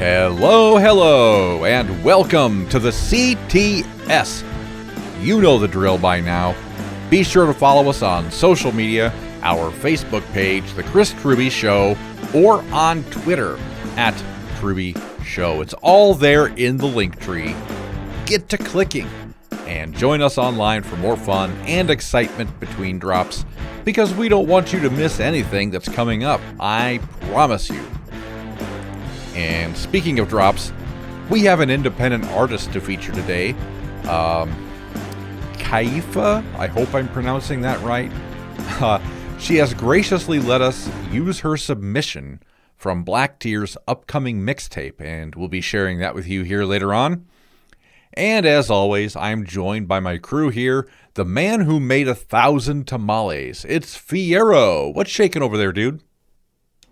Hello, hello, and welcome to the CTS. You know the drill by now. Be sure to follow us on social media, our Facebook page, The Chris Truby Show, or on Twitter at Truby Show. It's all there in the link tree. Get to clicking and join us online for more fun and excitement between drops, because we don't want you to miss anything that's coming up. I promise you. And speaking of drops, we have an independent artist to feature today. Kaifah, I hope I'm pronouncing that right. She has graciously let us use her submission from Black Tear's upcoming mixtape, and we'll be sharing that with you here later on. And as always, I'm joined by my crew here, the man who made 1,000 tamales. It's Fierro. What's shaking over there, dude?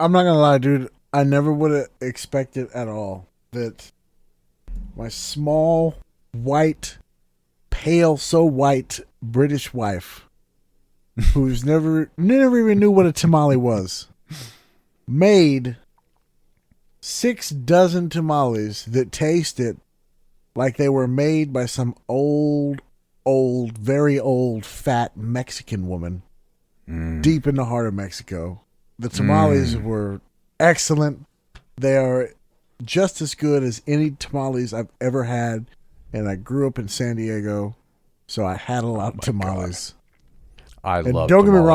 I'm not gonna lie, dude. I never would have expected at all that my small, white, pale, so white British wife, who's never even knew what a tamale was, made 6 dozen tamales that tasted like they were made by some old, very old, fat Mexican woman deep in the heart of Mexico. The tamales were excellent. They are just as good as any tamales I've ever had, and I grew up in San Diego, so I had a lot of tamales. God. I love don't tamales. Get me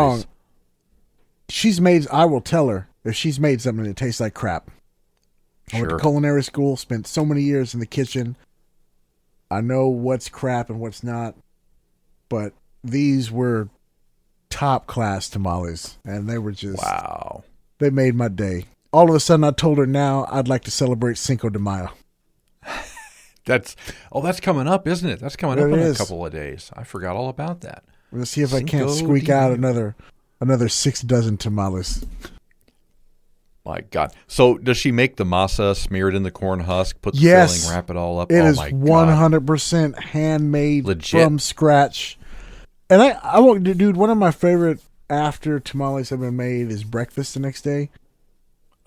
wrong. I will tell her if she's made something that tastes like crap. I went to culinary school, spent so many years in the kitchen. I know what's crap and what's not, but these were top class tamales, and they were just wow. They made my day. All of a sudden, I told her now I'd like to celebrate Cinco de Mayo. That's coming up, isn't it? That's coming up in a couple of days. I forgot all about that. Let's see if I can't squeak out another 6 dozen tamales. My God. So does she make the masa, smear it in the corn husk, put the filling, wrap it all up? It is 100% handmade, legit, from scratch. And I won't, dude, one of my favorite after tamales have been made is breakfast the next day.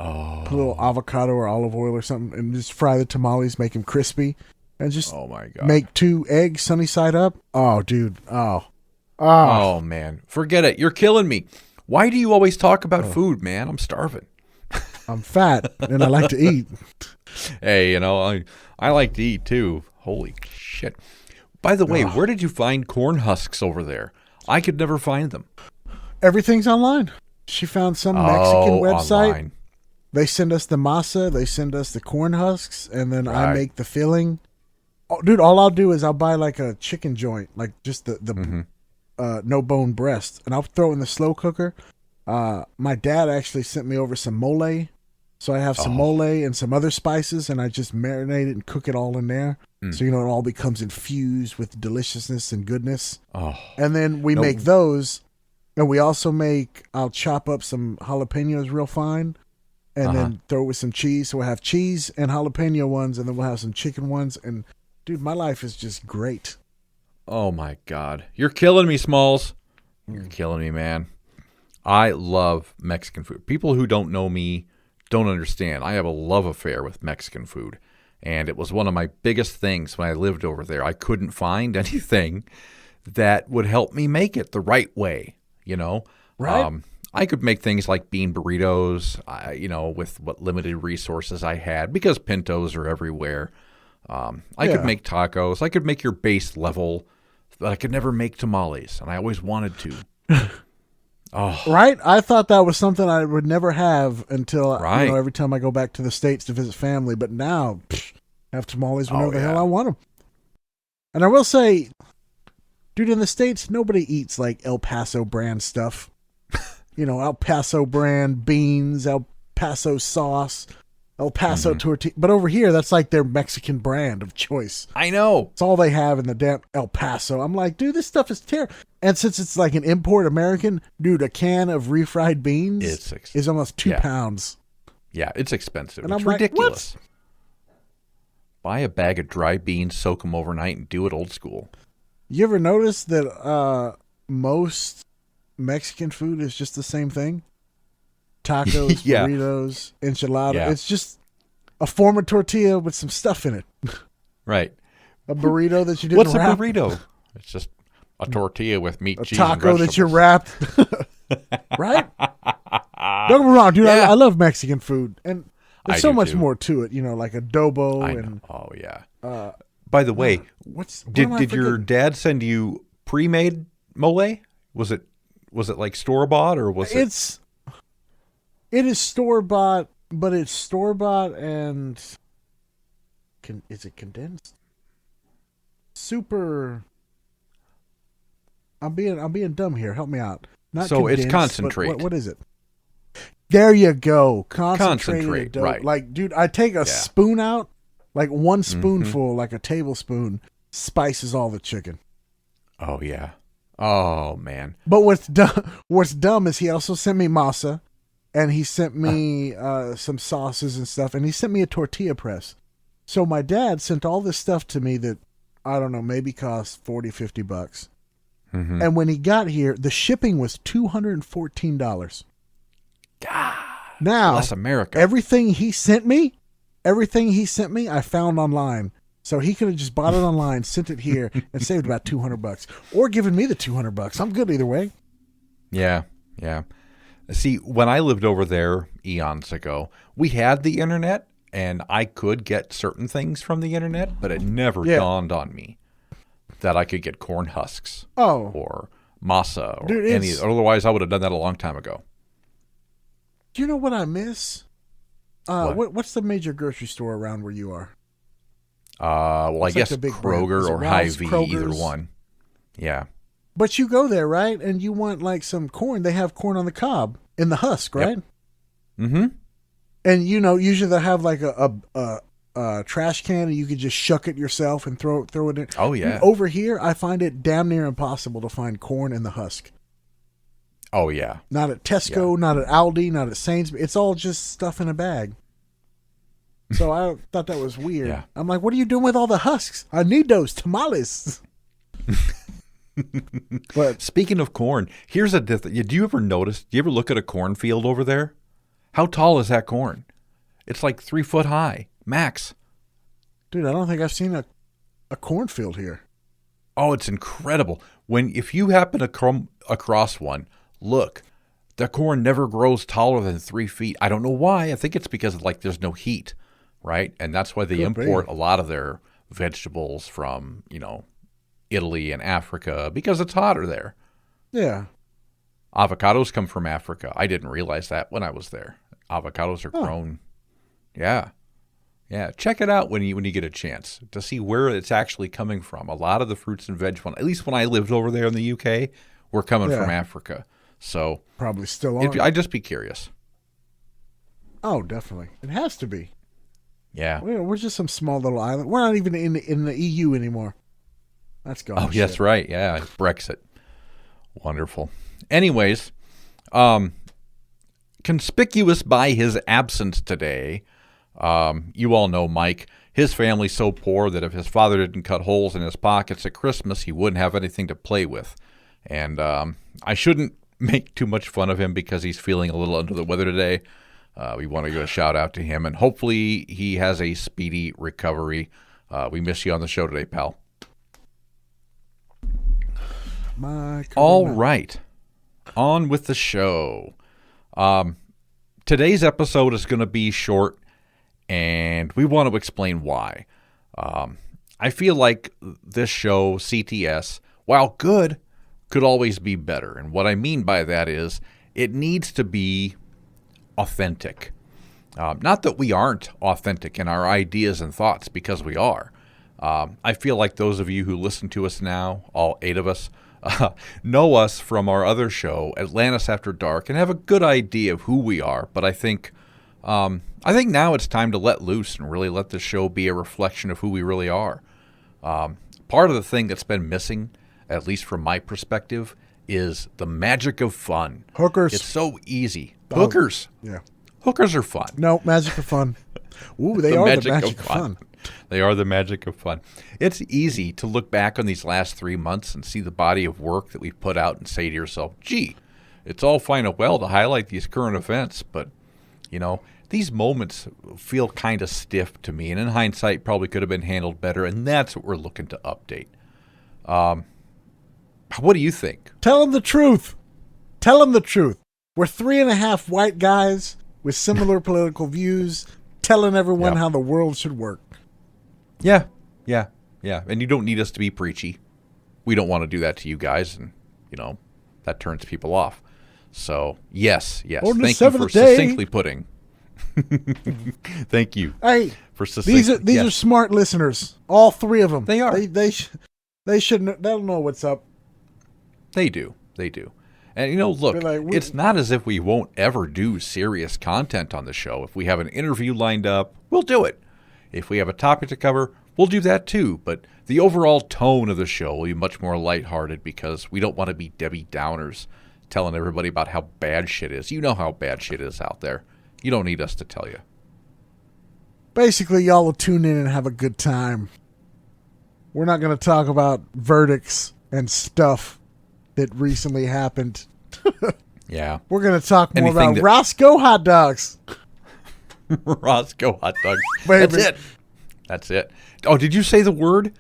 Oh. Put a little avocado or olive oil or something and just fry the tamales, make them crispy. And just make 2 eggs sunny side up. Oh, dude. Oh, man. Forget it. You're killing me. Why do you always talk about food, man? I'm starving. I'm fat and I like to eat. Hey, I like to eat too. Holy shit. By the way, where did you find corn husks over there? I could never find them. Everything's online. She found some Mexican website. Online. They send us the masa, they send us the corn husks, and then I make the filling. Oh, dude, all I'll do is I'll buy like a chicken joint, like just the no bone breast, and I'll throw it in the slow cooker. My dad actually sent me over some mole, so I have some mole and some other spices, and I just marinate it and cook it all in there. So it all becomes infused with deliciousness and goodness. And then we make those, and we also I'll chop up some jalapenos real fine, and then throw it with some cheese. So we'll have cheese and jalapeno ones, and then we'll have some chicken ones. And dude, my life is just great. Oh my God. You're killing me, Smalls. You're killing me, man. I love Mexican food. People who don't know me don't understand. I have a love affair with Mexican food. And it was one of my biggest things when I lived over there. I couldn't find anything that would help me make it the right way, Right. I could make things like bean burritos, with what limited resources I had, because pintos are everywhere. I could make tacos. I could make your base level, but I could never make tamales, and I always wanted to. Right? I thought that was something I would never have until every time I go back to the States to visit family. But now, I have tamales whenever the hell I want them. And I will say, dude, in the States, nobody eats like El Paso brand stuff. El Paso brand beans, El Paso sauce, El Paso tortilla. But over here, that's like their Mexican brand of choice. I know. It's all they have in the damn El Paso. I'm like, dude, this stuff is terrible. And since it's like an import American, dude, a can of refried beans is almost 2 pounds. Yeah, it's expensive. And it's I'm ridiculous. Like, buy a bag of dry beans, soak them overnight, and do it old school. You ever notice that most Mexican food is just the same thing? Tacos, burritos, enchiladas. Yeah. It's just a former tortilla with some stuff in it. Right. A burrito that you didn't What's wrap. a burrito? It's just a tortilla with meat, cheese, taco and that you vegetables. wrapped. Right? Don't get me wrong, dude. Yeah. I love Mexican food, and there's I so do much too. more to it. Like adobo I and know. Oh yeah. By the way, what did am I did your forgetting? dad send you pre-made mole? Was it like store bought or was it? It is store bought, but it's store bought and is it condensed? Super. I'm being dumb here. Help me out. Not So it's condensed, but concentrate. what is it? There you go. Concentrate, dough. right. Like, dude, I take a spoon out, like one spoonful, like a tablespoon, spices all the chicken. Oh yeah. Oh man. But what's dumb is he also sent me masa, and he sent me some sauces and stuff, and he sent me a tortilla press. So my dad sent all this stuff to me that, I don't know, maybe cost $40-$50. Mm-hmm. And when he got here, the shipping was $214. God. Now, Bless America. everything he sent me, I found online. So he could have just bought it online, sent it here, and saved about $200, or given me the $200. I'm good either way. Yeah. Yeah. See, when I lived over there eons ago, we had the internet and I could get certain things from the internet, but it never dawned on me that I could get corn husks or masa or Dude, any. Otherwise, I would have done that a long time ago. Do you know what I miss? What's the major grocery store around where you are? Well, I It's like guess the big brand. Is Kroger it or Ralph's, Hy-Vee, Kroger's? either one. Yeah. But you go there, right? And you want like some corn. They have corn on the cob in the husk, right? Mm-hmm. And usually they have like a trash can, and you could just shuck it yourself and throw it in. Oh, yeah. Dude, over here, I find it damn near impossible to find corn in the husk. Oh, yeah. Not at Tesco, not at Aldi, not at Sainsbury's. It's all just stuff in a bag. So I thought that was weird. Yeah. I'm like, what are you doing with all the husks? I need those tamales. But Speaking of corn, here's a do you ever notice? Do you ever look at a cornfield over there? How tall is that corn? It's like 3 foot high, max. dude, I don't think I've seen a cornfield here. Oh, it's incredible. If you happen to come across one, look, the corn never grows taller than 3 feet. I don't know why. I think it's because there's no heat, right? And that's why they Could be. import a lot of their vegetables from, Italy and Africa because it's hotter there. Yeah. Avocados come from Africa. I didn't realize that when I was there. Avocados are grown. Yeah. Yeah. Check it out when you get a chance to see where it's actually coming from. A lot of the fruits and veg, at least when I lived over there in the UK, were coming from Africa. So Probably still on. I'd just be curious. Oh, definitely. It has to be. Yeah. We're just some small little island. We're not even in the EU anymore. That's gone. Oh, to yes, shit. right. Yeah. Brexit. Wonderful. Anyways, conspicuous by his absence today, you all know Mike. His family's so poor that if his father didn't cut holes in his pockets at Christmas, he wouldn't have anything to play with. And I shouldn't make too much fun of him because he's feeling a little under the weather today. We want to give a shout out to him, and hopefully he has a speedy recovery. We miss you on the show today, pal. All right. On with the show. Today's episode is going to be short, and we want to explain why. I feel like this show, CTS, while good, could always be better. And what I mean by that is it needs to be authentic. Not that we aren't authentic in our ideas and thoughts, because we are. I feel like those of you who listen to us now, all 8 of us, know us from our other show, Atlantis After Dark, and have a good idea of who we are. But I think now it's time to let loose and really let the show be a reflection of who we really are. Part of the thing that's been missing, at least from my perspective, is the magic of fun. Hookers. It's so easy. Hookers. Yeah. Hookers are fun. No, magic of fun. Ooh, they are the magic of fun. They are the magic of fun. It's easy to look back on these last 3 months and see the body of work that we've put out and say to yourself, gee, it's all fine and well to highlight these current events, but You know, these moments feel kind of stiff to me, and in hindsight, probably could have been handled better, and that's what we're looking to update. What do you think? Tell them the truth. Tell them the truth. We're 3.5 white guys with similar political views telling everyone how the world should work. Yeah. And you don't need us to be preachy. We don't want to do that to you guys, and, you know, that turns people off. So, yes. On the Thank you for seventh day. succinctly putting. Thank you. Hey, for succinctly. these are smart listeners. All three of them. They are. They shouldn't. They'll know what's up. They do. And, you know, look, it's not as if we won't ever do serious content on the show. If we have an interview lined up, we'll do it. If we have a topic to cover, we'll do that too. But the overall tone of the show will be much more lighthearted because we don't want to be Debbie Downers telling everybody about how bad shit is. You know how bad shit is out there. You don't need us to tell you. Basically, y'all will tune in and have a good time. We're not going to talk about verdicts and stuff that recently happened. Yeah. We're going to talk more about Roscoe hot dogs. Roscoe hot dogs. Baby. That's it. Oh, did you say the word?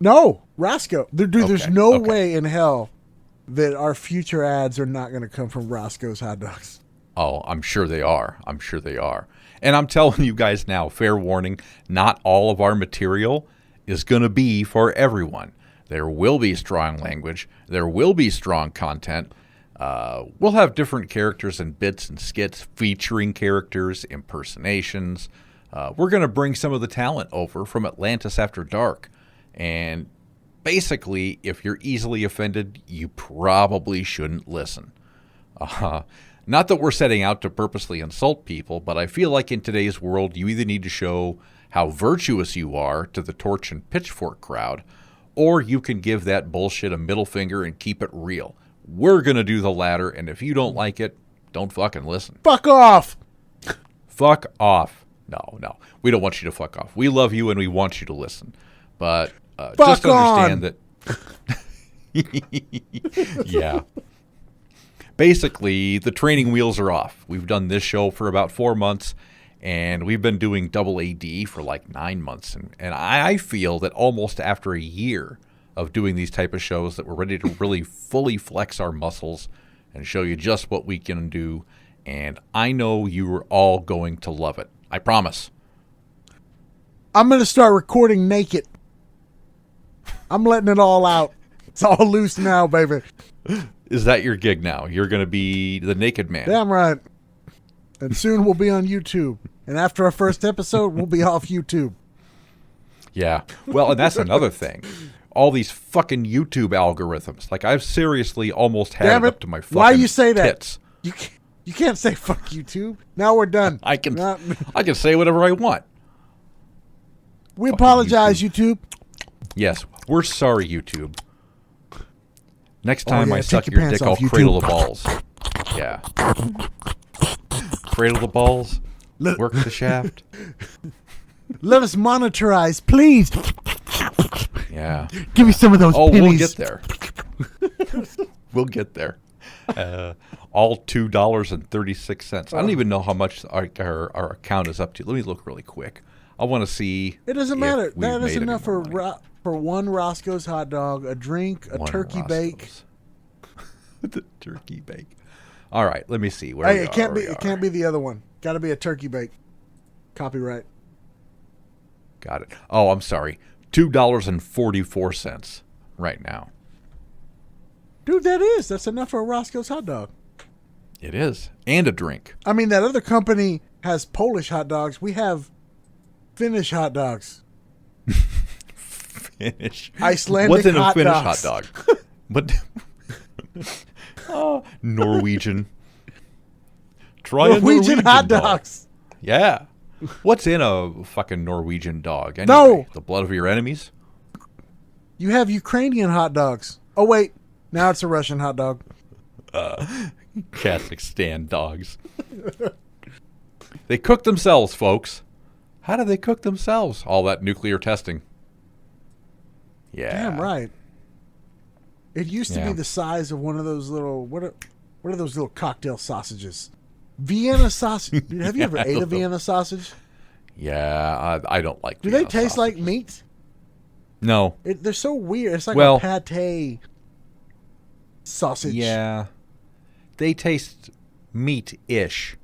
No, Roscoe. Dude, there's no way in hell that our future ads are not going to come from Roscoe's hot dogs. Oh, I'm sure they are. And I'm telling you guys now, fair warning, not all of our material is going to be for everyone. There will be strong language. There will be strong content. We'll have different characters and bits and skits featuring characters, impersonations. We're going to bring some of the talent over from Atlantis After Dark. And basically, if you're easily offended, you probably shouldn't listen. Not that we're setting out to purposely insult people, but I feel like in today's world, you either need to show how virtuous you are to the torch and pitchfork crowd, or you can give that bullshit a middle finger and keep it real. We're going to do the latter, and if you don't like it, don't fucking listen. Fuck off! Fuck off. No. We don't want you to fuck off. We love you, and we want you to listen. But just understand that... Yeah. Basically, the training wheels are off. We've done this show for about 4 months, and we've been doing double AD for like 9 months. And I feel that almost after a year of doing these type of shows that we're ready to really fully flex our muscles and show you just what we can do. And I know you are all going to love it. I promise. I'm going to start recording naked. I'm letting it all out. It's all loose now, baby. Is that your gig now? You're going to be the naked man. Damn right. And soon we'll be on YouTube. And after our first episode, we'll be off YouTube. Yeah. Well, and that's another thing. All these fucking YouTube algorithms. Like, I've seriously almost had it up to my fucking Why you say that? tits. You can't say fuck YouTube. Now we're done. I can say whatever I want. We apologize, YouTube. Yes. We're sorry, YouTube. Next time I suck take your your pants dick, I'll off, YouTube. cradle the balls. Yeah. Cradle the balls. Work the shaft. Let us monetize, please. Yeah. Give me some of those pennies. We'll get there. We'll get there. All $2.36. I don't even know how much our account is up to. Let me look really quick. I want to see. It doesn't matter. That is enough for one Roscoe's hot dog, a drink, a turkey bake. The turkey bake. All right, let me see. It can't be the other one. Got to be a turkey bake. Copyright. Got it. Oh, I'm sorry. $2.44 right now. Dude, that's enough for a Roscoe's hot dog. It is. And a drink. I mean, that other company has Polish hot dogs. We have Finnish hot dogs. Finnish. Icelandic What's in a hot Finnish dogs? hot dog? What? Norwegian. Try Norwegian hot dogs. Yeah. What's in a fucking Norwegian dog? Anyway, No. The blood of your enemies? You have Ukrainian hot dogs. Oh, wait. Now it's a Russian hot dog. Kazakhstan dogs. They cook themselves, folks. How do they cook themselves? All that nuclear testing. Yeah. Damn right. It used to be the size of one of those little what are those little cocktail sausages? Vienna sausage. Dude, have you ever Yeah, ate a Vienna sausage? Yeah, I don't like Do Vienna they taste like sausages. meat? No. They're so weird. It's like Well, a pate sausage. yeah. They taste meat-ish.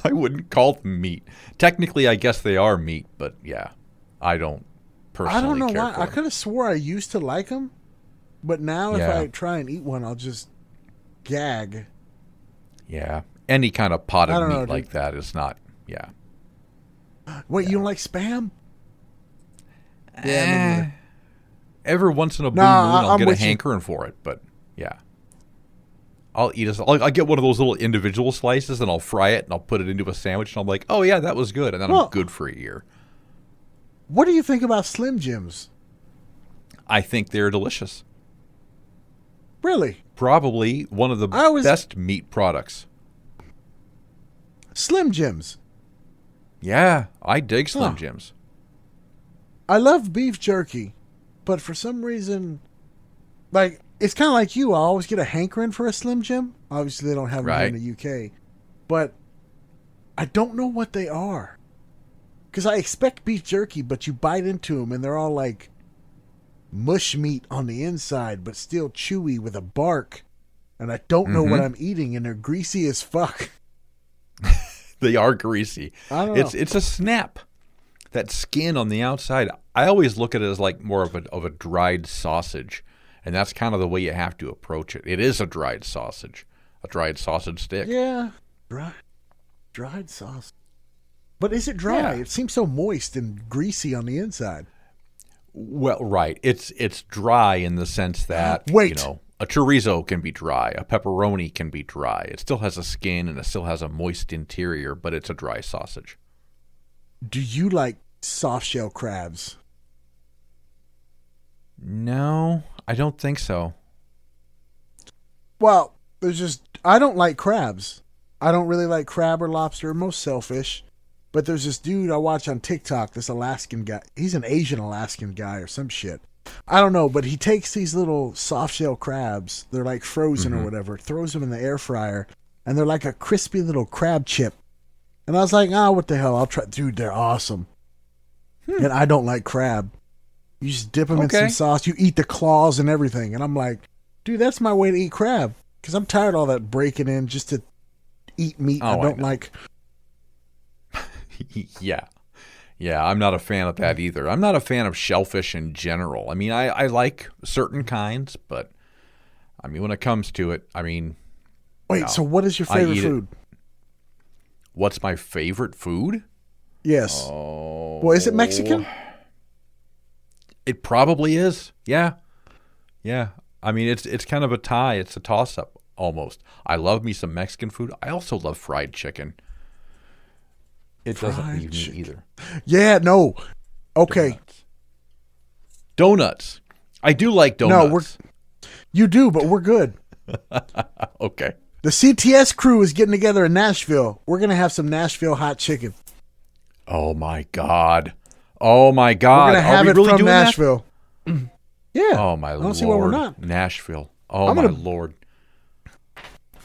I wouldn't call them meat. Technically, I guess they are meat, but yeah, I don't personally I don't know care why. for I them. could have swore I used to like them, but now Yeah. if I try and eat one, I'll just gag. Yeah. Any kind of potted I don't meat know, like dude. that is not, yeah. Wait, you don't like spam? Yeah, me neither. Every once in a blue Nah, moon, I'll I'm get a with you. hankering for it, but yeah. I'll eat I'll get one of those little individual slices and I'll fry it and I'll put it into a sandwich and I'm like, oh yeah, that was good. And then Well- I'm good for a year. What do you think about Slim Jims? I think they're delicious. Really? Probably one of the I always- best meat products. Slim Jims. Yeah, I dig Slim Huh. Jims. I love beef jerky, but for some reason, like, it's kind of like you. I always get a hankering for a Slim Jim. Obviously, they don't have them here in the UK, but I don't know what they are. Because I expect beef jerky, but you bite into them and they're all like mush meat on the inside, but still chewy with a bark. And I don't know what I'm eating, and they're greasy as fuck. They are greasy. I don't know. It's a snap. That skin on the outside. I always look at it as like more of a dried sausage, and that's kind of the way you have to approach it. It is a dried sausage stick. Yeah, dried sauce. But is it dry? Yeah. It seems so moist and greasy on the inside. Well, right. It's dry in the sense that Wait. a chorizo can be dry, a pepperoni can be dry. It still has a skin and it still has a moist interior, but it's a dry sausage. Do you like soft shell crabs? No, I don't think so. Well, I don't like crabs. I don't really like crab or lobster, most shellfish. But there's this dude I watch on TikTok, this Alaskan guy. He's an Asian Alaskan guy or some shit. I don't know, but he takes these little soft shell crabs, they're like frozen or whatever, throws them in the air fryer, and they're like a crispy little crab chip. And I was like, what the hell? I'll try. Dude, they're awesome. And I don't like crab. You just dip them in some sauce. You eat the claws and everything. And I'm like, dude, that's my way to eat crab. Because I'm tired of all that breaking in just to eat meat I don't like. Yeah. Yeah, I'm not a fan of that either. I'm not a fan of shellfish in general. I mean, I like certain kinds, but I mean, when it comes to it, I mean... Wait, so what is your favorite food? What's my favorite food? Yes. Oh. Well, is it Mexican? It probably is. Yeah. Yeah. I mean, it's kind of a tie. It's a toss-up almost. I love me some Mexican food. I also love fried chicken. It doesn't leave me either. Yeah, no. Okay. Donuts. I do like donuts. No, you do, but we're good. Okay. The CTS crew is getting together in Nashville. We're going to have some Nashville hot chicken. Oh, my God. Oh, my God. We're going to have it really from doing Nashville. Yeah. Oh, my Lord. I don't see why we're not. Nashville. Oh, my Lord.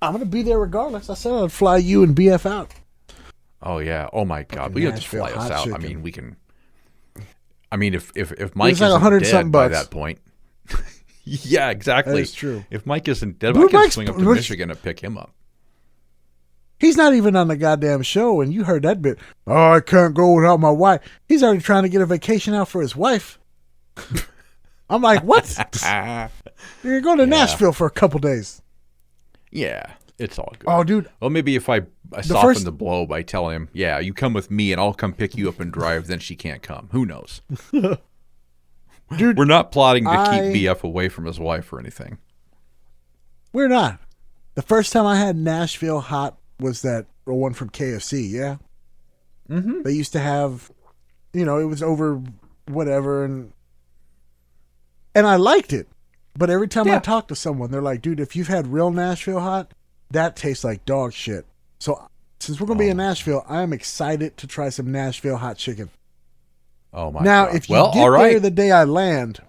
I'm going to be there regardless. I said I'd fly you and BF out. Oh, yeah. Oh, my God. We have to fly us out. Chicken. I mean, we can... I mean, if Mike it's like isn't 100 dead something by bucks. that point... Yeah, exactly. That is true. If Mike isn't dead, Dude, I can Mike's- swing up to Michigan and pick him up. He's not even on the goddamn show, and you heard that bit. Oh, I can't go without my wife. He's already trying to get a vacation out for his wife. I'm like, what? You're going to Nashville for a couple days. Yeah, it's all good. Oh, dude. Well, maybe if I soften the blow by telling him, yeah, you come with me and I'll come pick you up and drive, then she can't come. Who knows? Dude, we're not plotting to keep BF away from his wife or anything. We're not. The first time I had Nashville hot was that one from KFC, yeah? Mm-hmm. They used to have, it was over whatever, and I liked it. But every time I talk to someone, they're like, dude, if you've had real Nashville hot, that tastes like dog shit. So since we're going to be in Nashville, I am excited to try some Nashville hot chicken. Oh, my now, God. if you get there the day I land,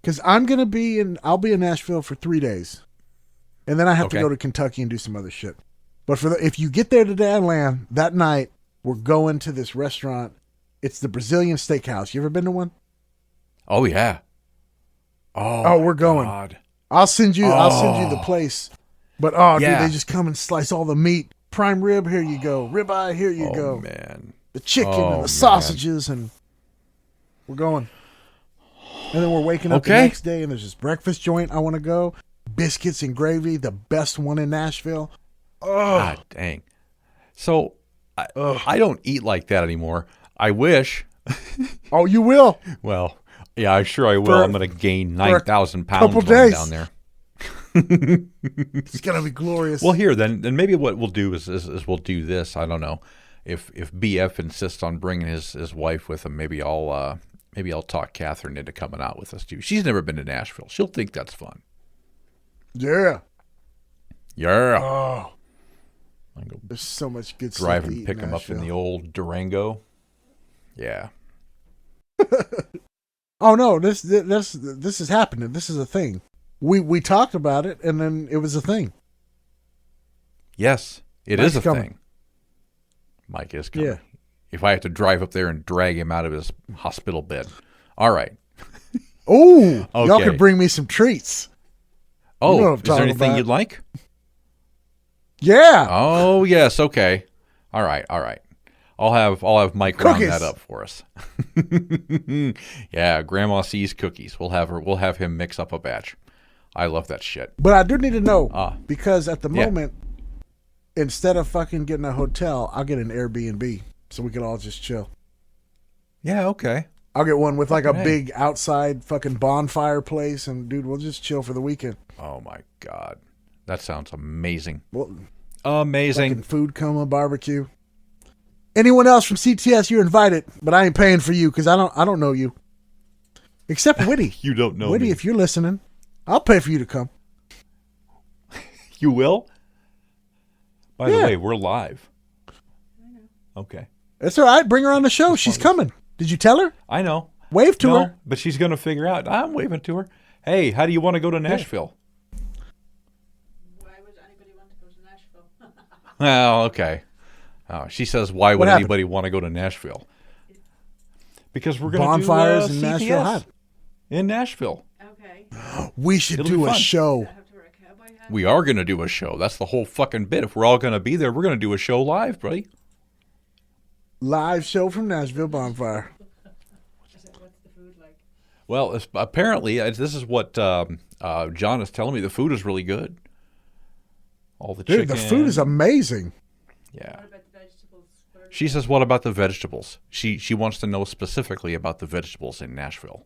because I'll be in Nashville for 3 days. And then I have to go to Kentucky and do some other shit. But if you get there to Dadland that night, we're going to this restaurant. It's the Brazilian Steakhouse. You ever been to one? Oh yeah. Oh, we're going. God. I'll send you the place. But dude, Yeah. they just come and slice all the meat. Prime rib, here you go. Ribeye, here you go. Oh man. The chicken and the sausages, and we're going. And then we're waking up the next day, and there's this breakfast joint I want to go. Biscuits and gravy, the best one in Nashville. Oh, God dang. So I don't eat like that anymore. I wish. Oh, you will? Well, yeah, I'm sure I will. I'm going to gain 9,000 pounds couple when I'm days. down there. It's gonna be glorious. Well, here then maybe what we'll do is we'll do this. I don't know if BF insists on bringing his wife with him. Maybe I'll talk Catherine into coming out with us too. She's never been to Nashville. She'll think that's fun. Yeah. Yeah. Oh, there's so much good Drive stuff to and eat pick in him up in Nashville. the old Durango. Yeah. Oh no, this is happening. This is a thing. We talked about it, and then it was a thing. Yes, it Mike's is a coming. thing. Mike is coming. Yeah. If I have to drive up there and drag him out of his hospital bed. All right. Oh, Okay. y'all could bring me some treats. Oh, You know what I'm is there talking anything about. you'd like? Yeah. Oh, yes. Okay. All right. I'll have Mike round Cookies. that up for us. Yeah, Grandma sees cookies. We'll have him mix up a batch. I love that shit. But I do need to know Ah. because at the Yeah. moment, instead of fucking getting a hotel, I'll get an Airbnb so we can all just chill. Yeah. Okay. I'll get one with like a Hey. big outside fucking bonfire place, and dude, we'll just chill for the weekend. Oh my God, that sounds amazing. Well, Amazing. fucking food coma barbecue. Anyone else from CTS, you're invited, but I ain't paying for you because I don't know you. Except Whitty. You don't know Whitty, me. if you're listening, I'll pay for you to come. You will? By the Yeah. way, we're live. Okay. It's all right. Bring her on the show. She's coming. Did you tell her? I know. Wave to No, her. but she's going to figure out. I'm waving to her. Hey, how do you want to go to Nashville? Why would anybody want to go to Nashville? Well, okay. Oh, she says, why would What happened? anybody want to go to Nashville? Because we're going to Bonfires do in CTS Nashville. Hot. in Nashville. Okay. We should It'll be do a fun. show. I have to wear a cowboy hat. We are going to do a show. That's the whole fucking bit. If we're all going to be there, we're going to do a show live, buddy. Live show from Nashville Bonfire. What's the food like? Well, apparently, this is what John is telling me. The food is really good. All the Dude, chicken. the food is amazing. Yeah. What about the vegetables? What are She says, what about the vegetables? She wants to know specifically about the vegetables in Nashville.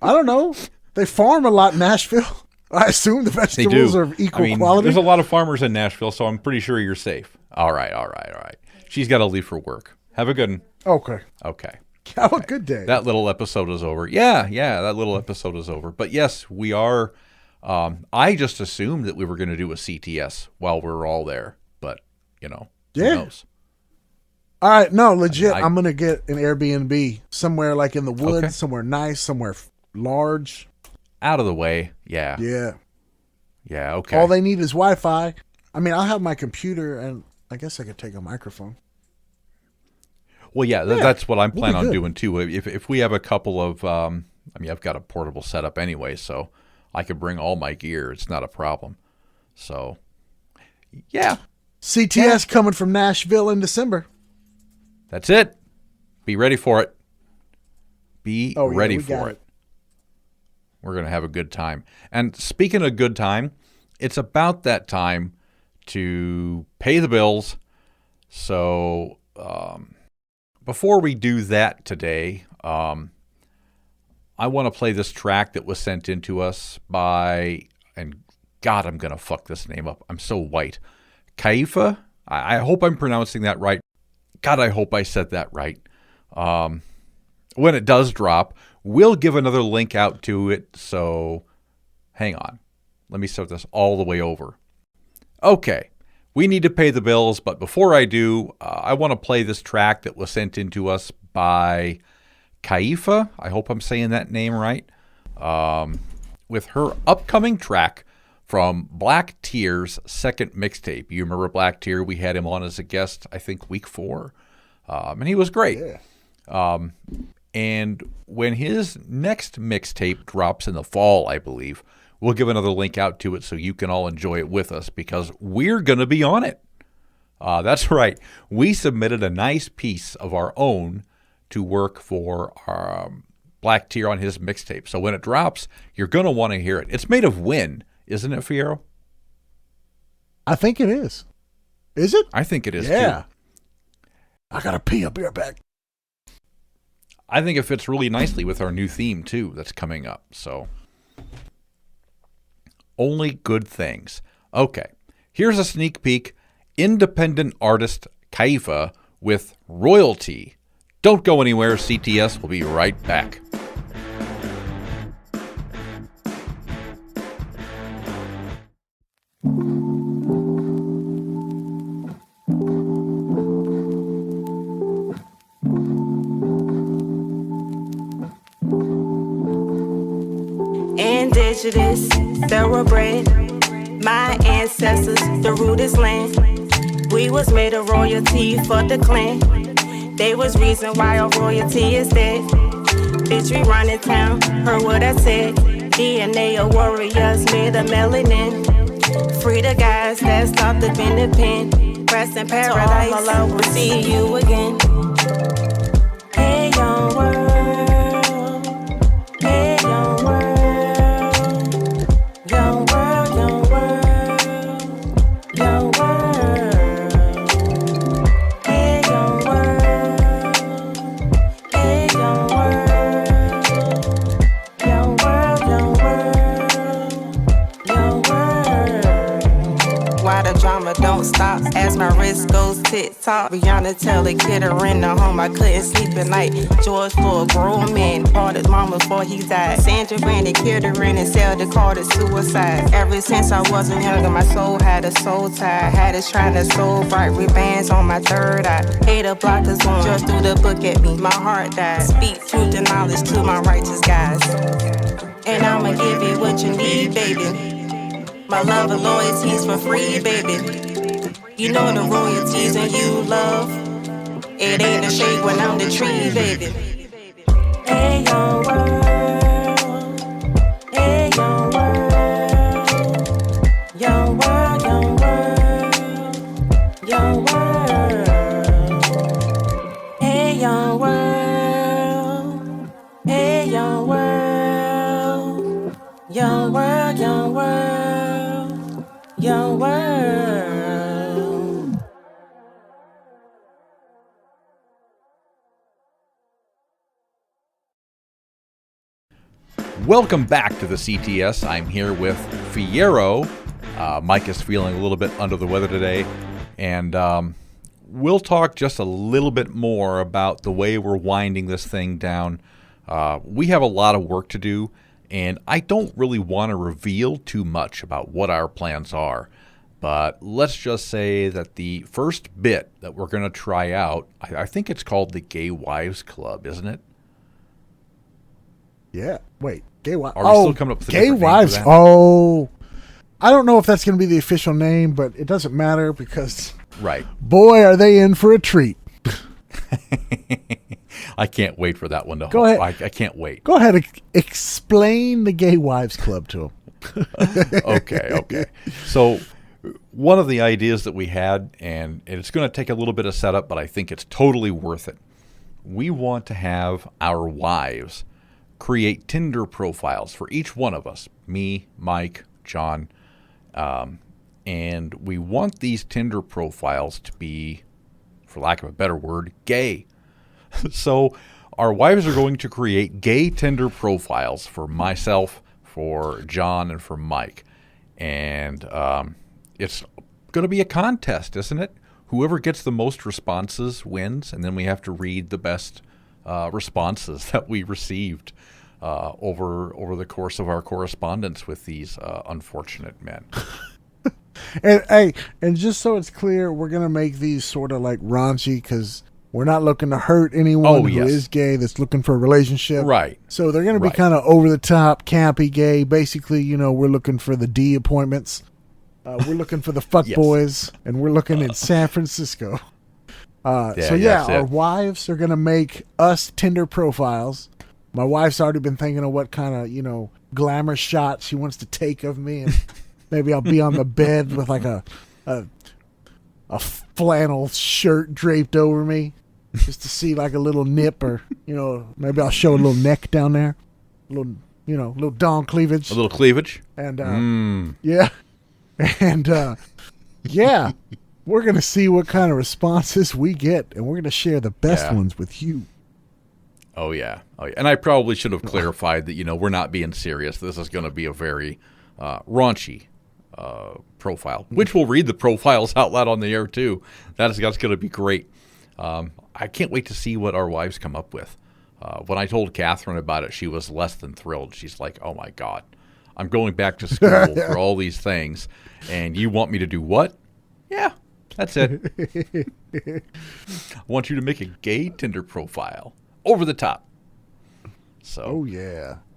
I don't know. They farm a lot in Nashville. I assume the They vegetables do. are of equal I mean, quality. there's a lot of farmers in Nashville, so I'm pretty sure you're safe. All right. She's got to leave for work. Have a good one. Okay. Okay. Have a good day. That little episode is over. Yeah, that little episode is over. But yes, we are. I just assumed that we were going to do a CTS while we were all there. But, who Yeah. knows? All right. No, legit. I- I'm going to get an Airbnb somewhere like in the woods, Okay. somewhere nice, somewhere large. Out of the way. Yeah. Yeah. Okay. All they need is Wi-Fi. I mean, I'll have my computer, and I guess I could take a microphone. Well, yeah, that's what I'm we'll be planning on good. doing too. If we have a couple of, I've got a portable setup anyway, so I could bring all my gear. It's not a problem. So, yeah, CTS coming from Nashville in December. that's it. Be ready for it. Be Oh, yeah, ready we got for it. it. We're going to have a good time. And speaking of good time, it's about that time to pay the bills. So, before we do that today, I want to play this track that was sent in to us by, and God, I'm going to fuck this name up. I'm so white. Kaifah? I hope I'm pronouncing that right. God, I hope I said that right. When it does drop, we'll give another link out to it. So hang on. Let me start this all the way over. Okay. We need to pay the bills, but before I do, I want to play this track that was sent in to us by Kaifah. I hope I'm saying that name right. With her upcoming track, from Black Tear's second mixtape. You remember Black Tear? We had him on as a guest, I think, week 4. And he was great. Yeah. And when his next mixtape drops in the fall, I believe, we'll give another link out to it so you can all enjoy it with us because we're going to be on it. That's right. We submitted a nice piece of our own to work for our Black Tear on his mixtape. So when it drops, you're going to want to hear it. It's made of wind, isn't it, Fierro? I think it is. Is it? I think it is, yeah. too. I got to pee. I'll be right back. I think it fits really nicely with our new theme, too, that's coming up. So, only good things. Okay, here's a sneak peek. Independent artist Kaifah with Royalty. Don't go anywhere. CTS will be right back. Indigenous, thoroughbred, my ancestors, the rudest land. We was made of royalty for the clan. They was reason why our royalty is dead. Bitch, we running town, heard what I said. DNA of warriors made of melanin. Free the guys that stopped up in the pen. Rest in paradise, all my love will see you again. Hey, young world. Hey, young world. Young world, young world. Young world. Hey, young world. Hey, young world. Young world, young world. Young world. Why the drama don't stop as my wrist goes tick-tock. Rihanna tell the kid her in the home I couldn't sleep at night. George for a grown man, parted mama before he died. Sandra ran the kid her in and sailed the car to suicide. Ever since I wasn't younger, my soul had a soul tie. Had us trying to soul bright with bands on my third eye. Hater blockers on, just threw the book at me, my heart died. Speak truth and knowledge to my righteous guys. And I'ma give you what you need, baby. My love and loyalty's for free, baby. You know the royalties and you love. It ain't a shade when I'm the tree, baby. Hey, young world. Hey, young world. Young world, young world. Young world. Hey, young world. Hey, young world. Young world, young world. Young world. Welcome back to the CTS. I'm here with Fierro. Mike is feeling a little bit under the weather today, and we'll talk just a little bit more about the way we're winding this thing down. We have a lot of work to do, and I don't really want to reveal too much about what our plans are. But let's just say that the first bit that we're going to try out, I think it's called the Gay Wives Club, isn't it? Yeah. Wait. Gay Wives. Are we still coming up with a Gay different name for Wives. that? Oh. I don't know if that's going to be the official name, but it doesn't matter because, Right. boy, are they in for a treat. I can't wait for that one to Go ahead. I can't wait. Go ahead and explain the Gay Wives Club to them. Okay. So one of the ideas that we had, and it's going to take a little bit of setup, but I think it's totally worth it. We want to have our wives create Tinder profiles for each one of us, me, Mike, John, and we want these Tinder profiles to be, for lack of a better word, gay. So our wives are going to create gay Tinder profiles for myself, for John, and for Mike. And it's going to be a contest, isn't it? Whoever gets the most responses wins, and then we have to read the best responses that we received over the course of our correspondence with these unfortunate men. And hey, and just so it's clear, we're gonna make these sort of like raunchy because We're not looking to hurt anyone who is gay that's looking for a relationship. Right. So they're going to be kind of over the top, campy gay. Basically, you know, we're looking for the D appointments. We're looking for the fuck boys, and we're looking in San Francisco. Our wives are going to make us Tinder profiles. My wife's already been thinking of what kind of, you know, glamour shot she wants to take of me. And maybe I'll be on the bed with like a flannel shirt draped over me just to see like a little nip, or, you know, maybe I'll show a little neck down there. A little, you know, little dong cleavage. A little cleavage. And, yeah. And, yeah. We're going to see what kind of responses we get, and we're going to share the best ones with you. Oh, yeah. And I probably should have clarified that, you know, we're not being serious. This is going to be a very raunchy profile, which we'll read the profiles out loud on the air, too. That's going to be great. I can't wait to see what our wives come up with. When I told Catherine about it, she was less than thrilled. She's like, oh, my God, I'm going back to school for all these things, and you want me to do what? Yeah. That's it. I want you to make a gay Tinder profile. Over the top. So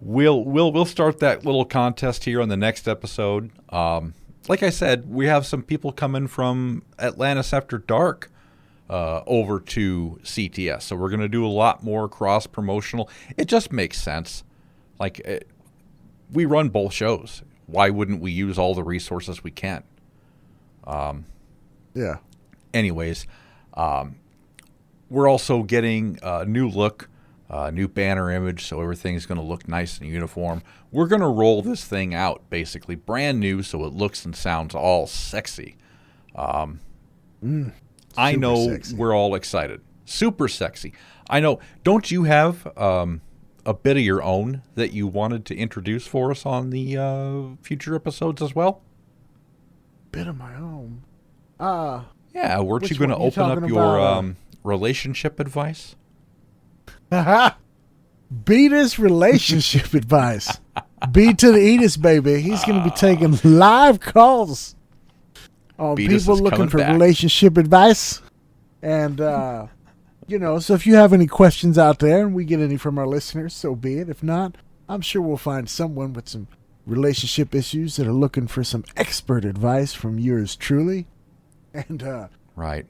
we'll start that little contest here on the next episode. Like I said, we have some people coming from Atlantis After Dark over to CTS. So we're going to do a lot more cross-promotional. It just makes sense. Like, we run both shows. Why wouldn't we use all the resources we can? Yeah. Anyways, we're also getting a new look, new banner image, so everything's going to look nice and uniform. We're going to roll this thing out, basically, brand new, so it looks and sounds all sexy. I know sexy. We're all excited. Super sexy. I know. Don't you have a bit of your own that you wanted to introduce for us on the future episodes as well? Bit of my own? Yeah, weren't you going to open up your relationship advice? Beatus relationship advice. B to the Eatus, baby. He's going to be taking live calls on people looking for relationship advice. And, you know, so if you have any questions out there and we get any from our listeners, so be it. If not, I'm sure we'll find someone with some relationship issues that are looking for some expert advice from yours truly. And right.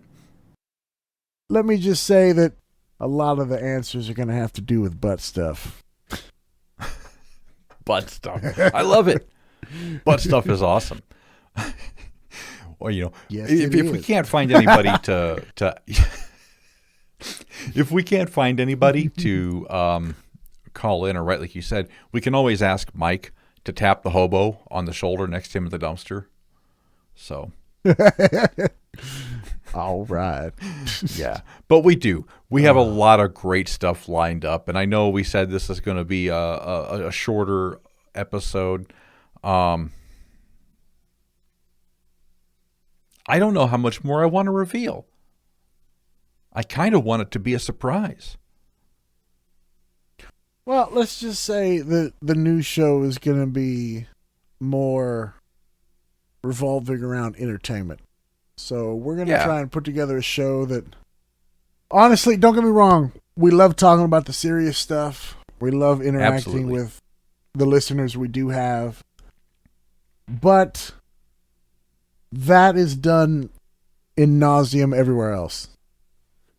Let me just say that a lot of the answers are going to have to do with butt stuff. Butt stuff. I love it. Butt stuff is awesome. Well, you know, if we can't find anybody to if we can't find anybody to call in or write, like you said, we can always ask Mike to tap the hobo on the shoulder next to him at the dumpster. So. All right. Yeah, but we have a lot of great stuff lined up, and I know we said this is going to be a shorter episode. I don't know how much more I want to reveal. I kind of want it to be a surprise. Well, let's just say that the new show is going to be more revolving around entertainment. So we're going to try and put together a show that, honestly, don't get me wrong, we love talking about the serious stuff. We love interacting with the listeners we do have. But that is done in nauseam everywhere else.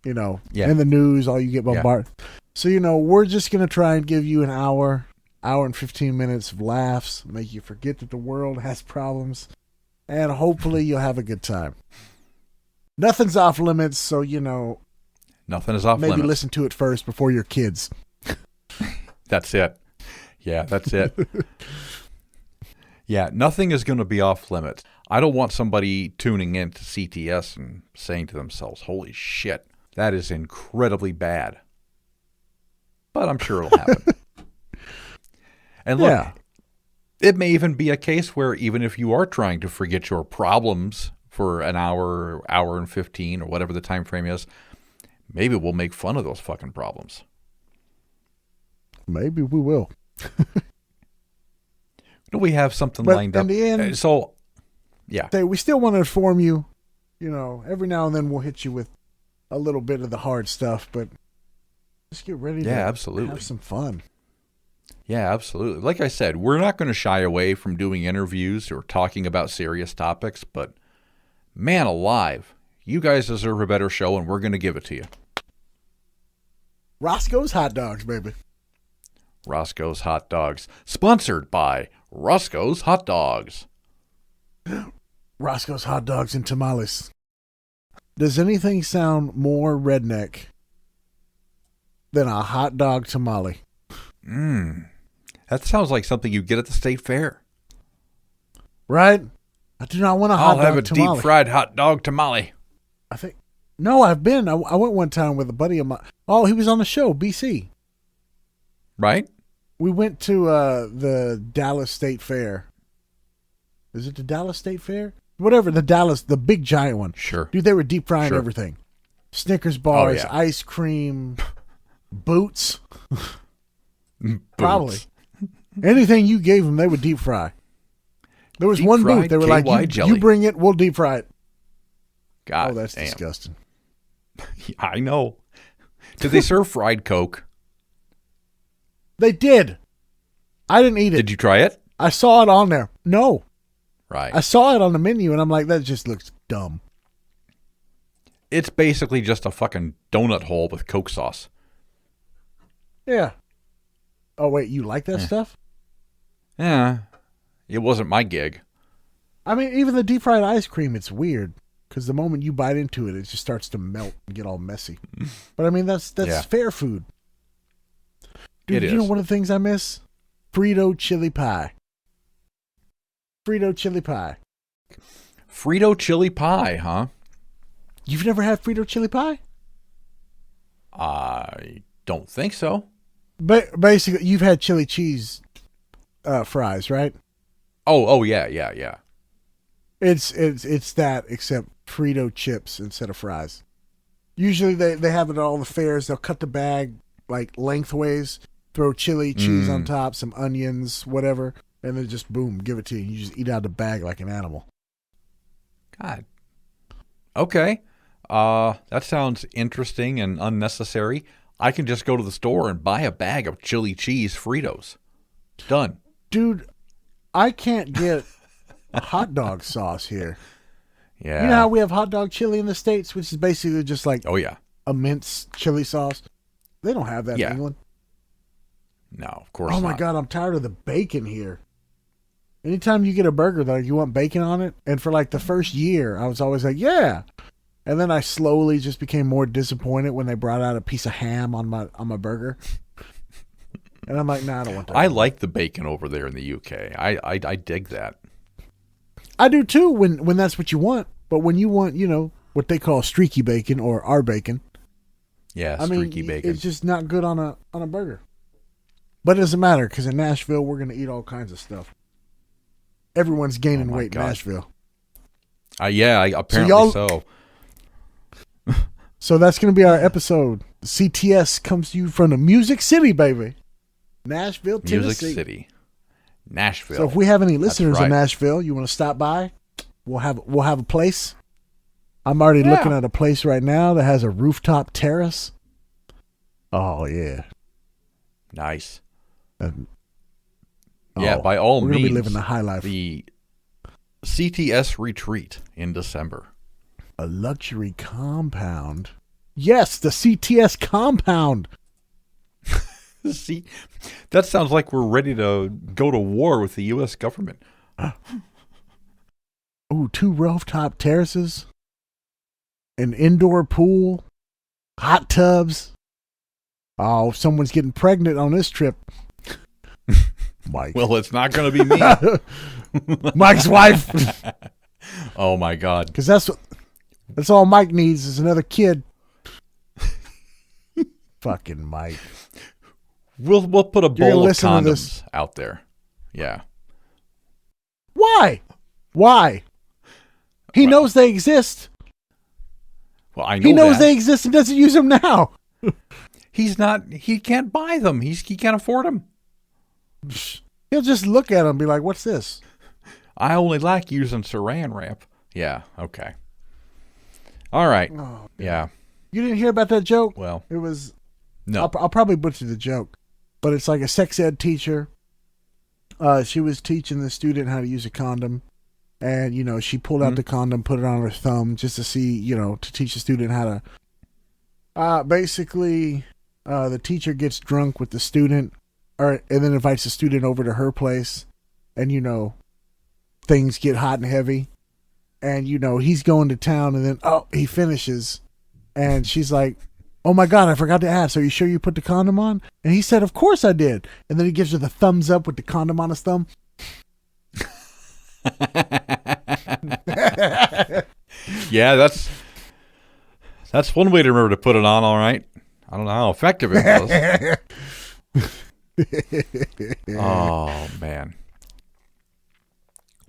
You know, in the news, all you get bombarded. Yeah. So, you know, we're just going to try and give you an hour and 15 minutes of laughs, make you forget that the world has problems. And hopefully you'll have a good time. Nothing's off limits, so, you know. Nothing is off limits. Maybe listen to it first before your kids. That's it. Yeah, that's it. Yeah, nothing is going to be off limits. I don't want somebody tuning in to CTS and saying to themselves, holy shit, that is incredibly bad. But I'm sure it'll happen. And look. Yeah. It may even be a case where even if you are trying to forget your problems for an hour, hour and 15, or whatever the time frame is, maybe we'll make fun of those fucking problems. Maybe we will. We have something lined up. In the end, yeah. We still want to inform you. You know, every now and then we'll hit you with a little bit of the hard stuff, but just get ready to absolutely. have some fun. Yeah, absolutely. Like I said, we're not going to shy away from doing interviews or talking about serious topics, but man alive, you guys deserve a better show, and we're going to give it to you. Roscoe's Hot Dogs, baby. Roscoe's Hot Dogs. Sponsored by Roscoe's Hot Dogs. Roscoe's Hot Dogs and Tamales. Does anything sound more redneck than a hot dog tamale? That sounds like something you get at the state fair. Right? I do not want a hot I'll dog have a tamale. deep fried hot dog tamale. I think. No, I've been. I went one time with a buddy of mine. Oh, he was on the show, BC. Right? We went to the Dallas State Fair. Is it the Dallas State Fair? Whatever, the big giant one. Sure. Dude, they were deep frying Sure. everything. Snickers bars, yeah. ice cream, boots. Probably. Anything you gave them, they would deep fry. There was Deep one booth. fried They were like, KY you jelly. bring it, we'll deep fry it. God Oh, that's damn. disgusting. I know. Did they serve fried Coke? They did. I didn't eat it. Did you try it? I saw it on there. No. Right. I saw it on the menu, and I'm like, that just looks dumb. It's basically just a fucking donut hole with Coke sauce. Yeah. Oh, wait, you like that stuff? Yeah. It wasn't my gig. I mean, even the deep fried ice cream, it's weird. Because the moment you bite into it, it just starts to melt and get all messy. But I mean, that's Yeah. fair food. Dude, It you know is. one of the things I miss? Frito chili pie. Frito chili pie. Frito chili pie, huh? You've never had Frito chili pie? I don't think so. Basically, you've had chili cheese fries, right? Oh, yeah. It's that, except Frito chips instead of fries. Usually they have it at all the fairs. They'll cut the bag like lengthways, throw chili cheese on top, some onions, whatever, and then just boom, give it to you. You just eat out of the bag like an animal. God. Okay. That sounds interesting and unnecessary. I can just go to the store and buy a bag of chili cheese Fritos. Done. Dude, I can't get a hot dog sauce here. Yeah. You know how we have hot dog chili in the States, which is basically just like Oh, yeah. a minced chili sauce? They don't have that Yeah. in England. No, of course Oh not. my God, I'm tired of the bacon here. Anytime you get a burger, they're like, you want bacon on it? And for like the first year, I was always like, yeah. And then I slowly just became more disappointed when they brought out a piece of ham on my burger. And I'm like, nah, I don't want that. I like the bacon over there in the UK. I dig that. I do too when that's what you want. But when you want, what they call streaky bacon or our bacon, Yeah, I mean, streaky bacon. it's just not good on a burger. But it doesn't matter because in Nashville, we're going to eat all kinds of stuff. Everyone's gaining Oh my weight God. in Nashville. Apparently so. So that's going to be our episode. CTS comes to you from the Music City, baby. Nashville, Tennessee. Music City. Nashville. So if we have any listeners right. in Nashville, you want to stop by, we'll have a place. I'm already looking at a place right now that has a rooftop terrace. Oh, yeah. Nice. And- Yeah, oh, by all we're means. gonna be living the high life. The CTS retreat in December. A luxury compound. Yes, the CTS compound. See, that sounds like we're ready to go to war with the U.S. government. Ooh, 2 rooftop terraces, an indoor pool, hot tubs. Oh, if someone's getting pregnant on this trip. Mike. Well, it's not going to be me. Mike's wife. Oh my God. Because that's all Mike needs is another kid. Fucking Mike. We'll put a You're gonna bowl of listen to condoms this. out there. Yeah. Why? He knows they exist. Well, I know He knows that. they exist and doesn't use them now. He can't buy them. He can't afford them. He'll just look at them and be like, what's this? I only like using saran wrap. Yeah. Okay. All right. Oh, Yeah. You didn't hear about that joke? Well, It was. no. I'll probably butcher the joke, but it's like a sex ed teacher. She was teaching the student how to use a condom, and she pulled out the condom, put it on her thumb, just to see, to teach the student how to. Basically, the teacher gets drunk with the student, and then invites the student over to her place, and things get hot and heavy, and he's going to town, and then he finishes, and she's like, "Oh my God, I forgot to ask. Are you sure you put the condom on?" And he said, "Of course I did." And then he gives her the thumbs up with the condom on his thumb. Yeah, that's one way to remember to put it on. All right. I don't know how effective it was. Oh man.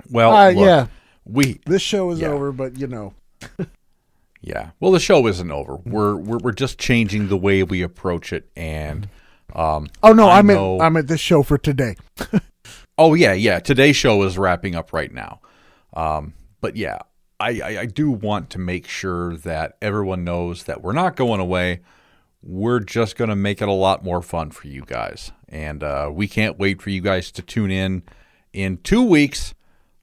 Well, look, yeah. we This show is Yeah. over, but yeah. Well, the show isn't over. We're just changing the way we approach it, and Oh no, I know- meant this show for today. oh yeah. Today's show is wrapping up right now. But yeah, I do want to make sure that everyone knows that we're not going away. We're just going to make it a lot more fun for you guys. And we can't wait for you guys to tune in 2 weeks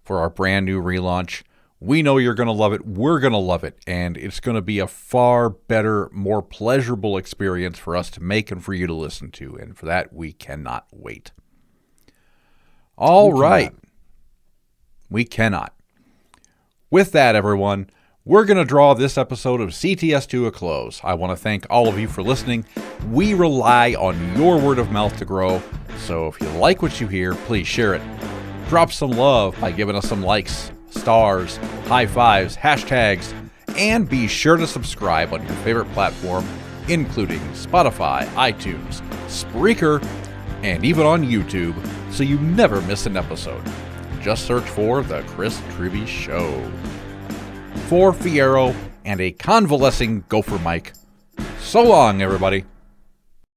for our brand new relaunch. We know you're going to love it. We're going to love it. And it's going to be a far better, more pleasurable experience for us to make and for you to listen to. And for that, we cannot wait. All right. We cannot. With that, everyone, we're going to draw this episode of CTS to a close. I want to thank all of you for listening. We rely on your word of mouth to grow. So if you like what you hear, please share it. Drop some love by giving us some likes, stars, high fives, hashtags, and be sure to subscribe on your favorite platform, including Spotify, iTunes, Spreaker, and even on YouTube, so you never miss an episode. Just search for The Chris Tribby Show. For Fierro and a convalescing Gopher Mike, so long, everybody.